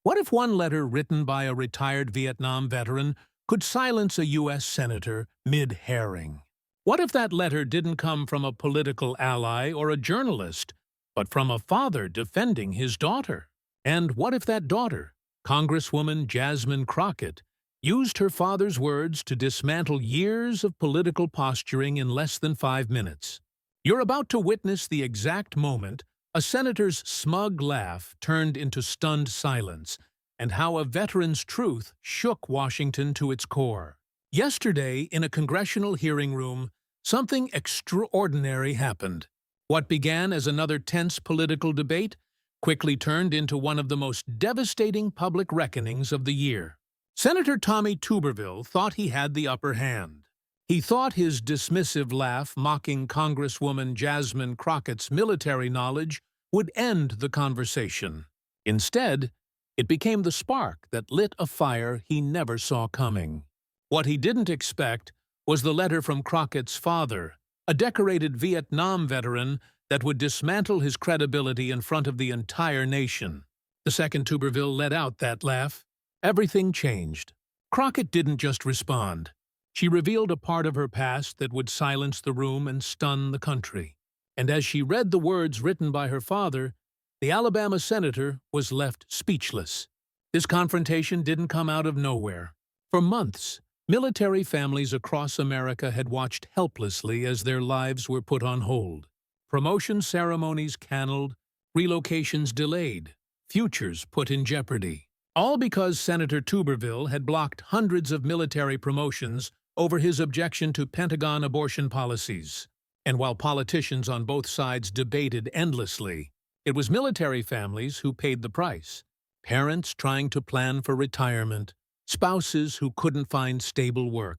What if one letter written by a retired Vietnam veteran could silence a U.S. senator mid-herring? What if that letter didn't come from a political ally or a journalist, but from a father defending his daughter? And what if that daughter, Congresswoman Jasmine Crockett, used her father's words to dismantle years of political posturing in less than 5 minutes? You're about to witness the exact moment a senator's smug laugh turned into stunned silence, and how a veteran's truth shook Washington to its core. Yesterday, in a congressional hearing room, something extraordinary happened. What began as another tense political debate quickly turned into one of the most devastating public reckonings of the year. Senator Tommy Tuberville thought he had the upper hand. He thought his dismissive laugh mocking Congresswoman Jasmine Crockett's military knowledge would end the conversation. Instead, it became the spark that lit a fire he never saw coming. What he didn't expect was the letter from Crockett's father, a decorated Vietnam veteran that would dismantle his credibility in front of the entire nation. The second Tuberville let out that laugh, everything changed. Crockett didn't just respond. She revealed a part of her past that would silence the room and stun the country. And as she read the words written by her father, the Alabama senator was left speechless. This confrontation didn't come out of nowhere. For months, military families across America had watched helplessly as their lives were put on hold. Promotion ceremonies canceled, relocations delayed, futures put in jeopardy. All because Senator Tuberville had blocked hundreds of military promotions over his objection to Pentagon abortion policies. And while politicians on both sides debated endlessly, it was military families who paid the price. Parents trying to plan for retirement, spouses who couldn't find stable work,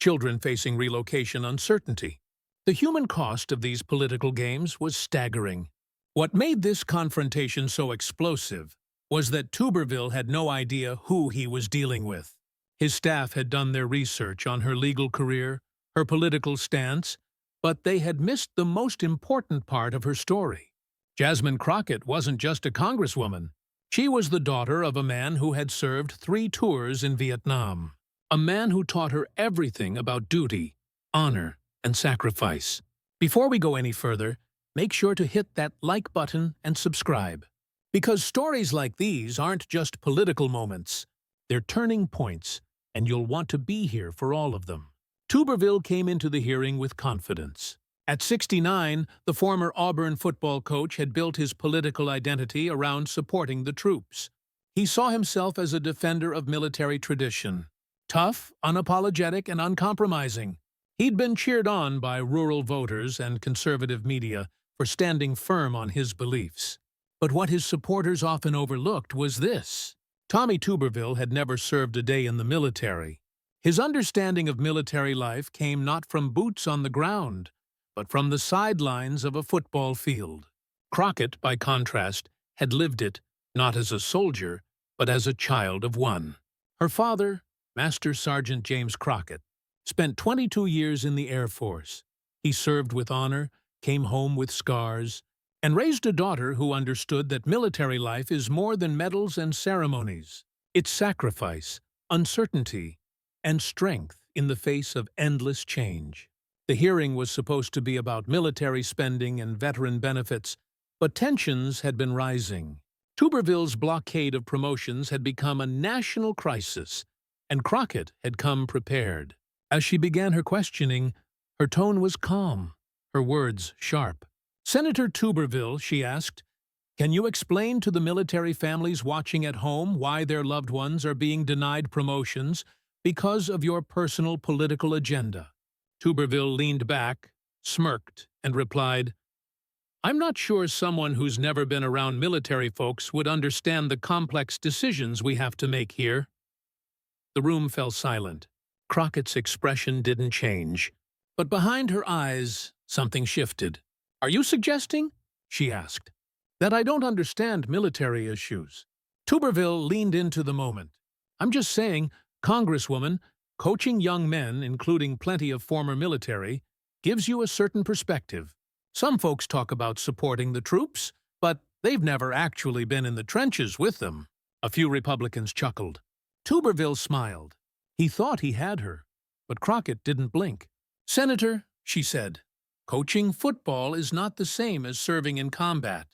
children facing relocation uncertainty. The human cost of these political games was staggering. What made this confrontation so explosive was that Tuberville had no idea who he was dealing with. His staff had done their research on her legal career, her political stance, but they had missed the most important part of her story. Jasmine Crockett wasn't just a congresswoman. She was the daughter of a man who had served 3 tours in Vietnam, a man who taught her everything about duty, honor, and sacrifice. Before we go any further, make sure to hit that like button and subscribe. Because stories like these aren't just political moments, they're turning points, and you'll want to be here for all of them. Tuberville came into the hearing with confidence. At 69, the former Auburn football coach had built his political identity around supporting the troops. He saw himself as a defender of military tradition, tough, unapologetic, and uncompromising. He'd been cheered on by rural voters and conservative media for standing firm on his beliefs. But what his supporters often overlooked was this. Tommy Tuberville had never served a day in the military. His understanding of military life came not from boots on the ground, but from the sidelines of a football field. Crockett, by contrast, had lived it, not as a soldier, but as a child of one. Her father, Master Sergeant James Crockett, spent 22 years in the Air Force. He served with honor, came home with scars, and raised a daughter who understood that military life is more than medals and ceremonies. It's sacrifice, uncertainty, and strength in the face of endless change. The hearing was supposed to be about military spending and veteran benefits, but tensions had been rising. Tuberville's blockade of promotions had become a national crisis, and Crockett had come prepared. As she began her questioning, her tone was calm, her words sharp. "Senator Tuberville," she asked, "can you explain to the military families watching at home why their loved ones are being denied promotions because of your personal political agenda?" Tuberville leaned back, smirked, and replied, "I'm not sure someone who's never been around military folks would understand the complex decisions we have to make here." The room fell silent. Crockett's expression didn't change, but behind her eyes, something shifted. "Are you suggesting," she asked, "that I don't understand military issues?" Tuberville leaned into the moment. "I'm just saying, Congresswoman, coaching young men, including plenty of former military, gives you a certain perspective. Some folks talk about supporting the troops, but they've never actually been in the trenches with them." A few Republicans chuckled. Tuberville smiled. He thought he had her, but Crockett didn't blink. "Senator," she said, "coaching football is not the same as serving in combat,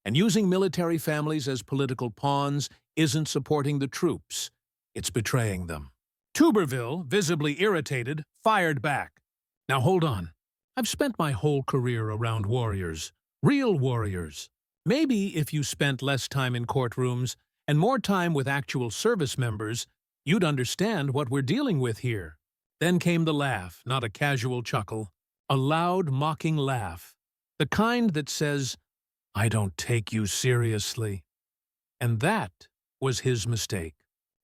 and using military families as political pawns isn't supporting the troops. It's betraying them." Tuberville, visibly irritated, fired back. "Now hold on. I've spent my whole career around warriors, real warriors. Maybe if you spent less time in courtrooms and more time with actual service members, you'd understand what we're dealing with here." Then came the laugh, not a casual chuckle, a loud, mocking laugh, the kind that says, "I don't take you seriously." And that was his mistake.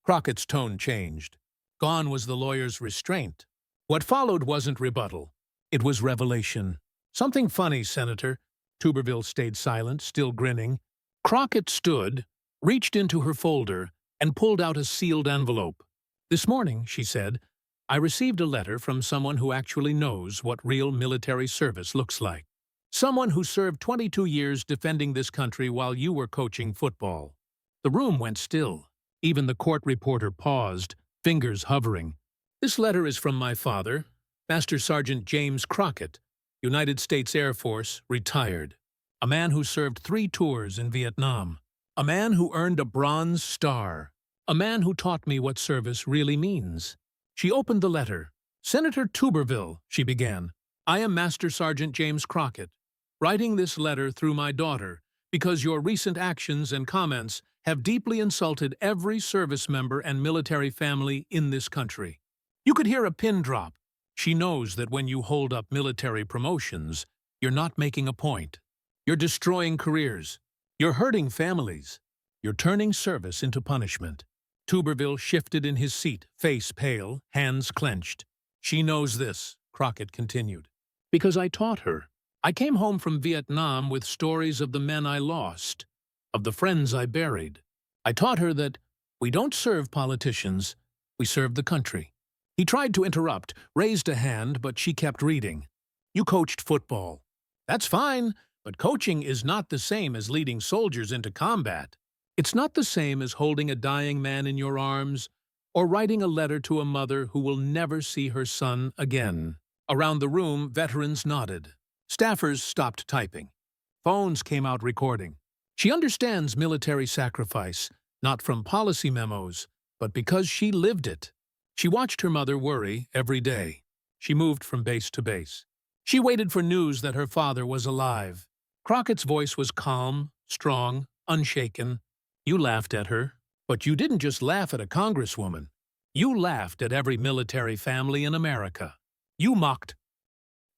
Crockett's tone changed. Gone was the lawyer's restraint. What followed wasn't rebuttal. It was revelation. "Something funny, Senator." Tuberville stayed silent, still grinning. Crockett stood, reached into her folder, and pulled out a sealed envelope. "This morning," she said, "I received a letter from someone who actually knows what real military service looks like. Someone who served 22 years defending this country while you were coaching football." The room went still. Even the court reporter paused, fingers hovering. "This letter is from my father, Master Sergeant James Crockett, United States Air Force, retired. A man who served 3 tours in Vietnam. A man who earned a Bronze Star. A man who taught me what service really means." She opened the letter. "Senator Tuberville," she began, "I am Master Sergeant James Crockett, writing this letter through my daughter because your recent actions and comments have deeply insulted every service member and military family in this country." You could hear a pin drop. She knows that when you hold up military promotions, you're not making a point. You're destroying careers. You're hurting families. You're turning service into punishment. Tuberville shifted in his seat, face pale, hands clenched. "She knows this," Crockett continued, "because I taught her. I came home from Vietnam with stories of the men I lost, of the friends I buried. I taught her that we don't serve politicians, we serve the country." He tried to interrupt, raised a hand, but she kept reading. "You coached football. That's fine, but coaching is not the same as leading soldiers into combat. It's not the same as holding a dying man in your arms or writing a letter to a mother who will never see her son again." Around the room, veterans nodded. Staffers stopped typing. Phones came out recording. She understands military sacrifice, not from policy memos, but because she lived it. She watched her mother worry every day. She moved from base to base. She waited for news that her father was alive. Crockett's voice was calm, strong, unshaken. "You laughed at her, but you didn't just laugh at a congresswoman. You laughed at every military family in America. You mocked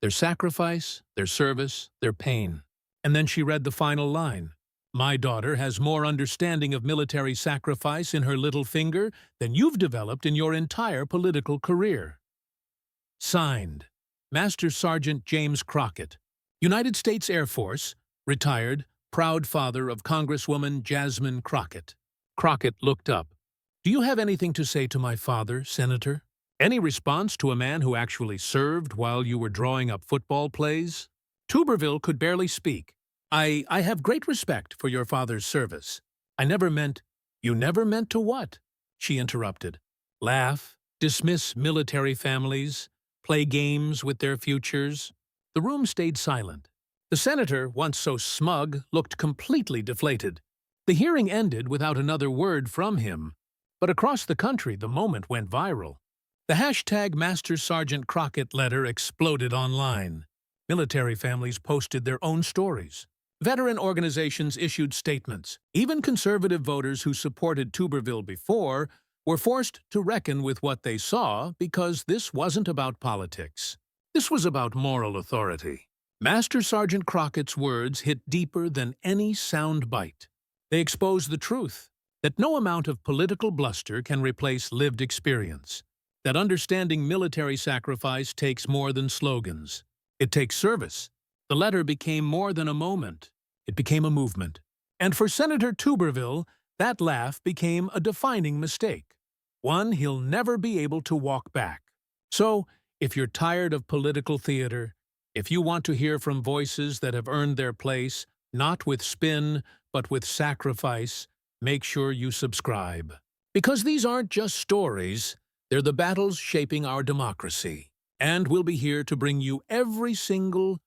their sacrifice, their service, their pain." And then she read the final line. "My daughter has more understanding of military sacrifice in her little finger than you've developed in your entire political career." Signed, Master Sergeant James Crockett, United States Air Force, retired, proud father of Congresswoman Jasmine Crockett. Crockett looked up. "Do you have anything to say to my father, Senator? Any response to a man who actually served while you were drawing up football plays?" Tuberville could barely speak. I have great respect for your father's service. I never meant—" "You never meant to what?" she interrupted. "Laugh, dismiss military families, play games with their futures." The room stayed silent. The senator, once so smug, looked completely deflated. The hearing ended without another word from him. But across the country, the moment went viral. The hashtag Master Sergeant Crockett letter exploded online. Military families posted their own stories. Veteran organizations issued statements. Even conservative voters who supported Tuberville before were forced to reckon with what they saw because this wasn't about politics. This was about moral authority. Master Sergeant Crockett's words hit deeper than any sound bite. They exposed the truth, that no amount of political bluster can replace lived experience, that understanding military sacrifice takes more than slogans. It takes service. The letter became more than a moment. It became a movement. And for Senator Tuberville, that laugh became a defining mistake, one he'll never be able to walk back. So, if you're tired of political theater, if you want to hear from voices that have earned their place, not with spin, but with sacrifice, make sure you subscribe. Because these aren't just stories, they're the battles shaping our democracy. And we'll be here to bring you every single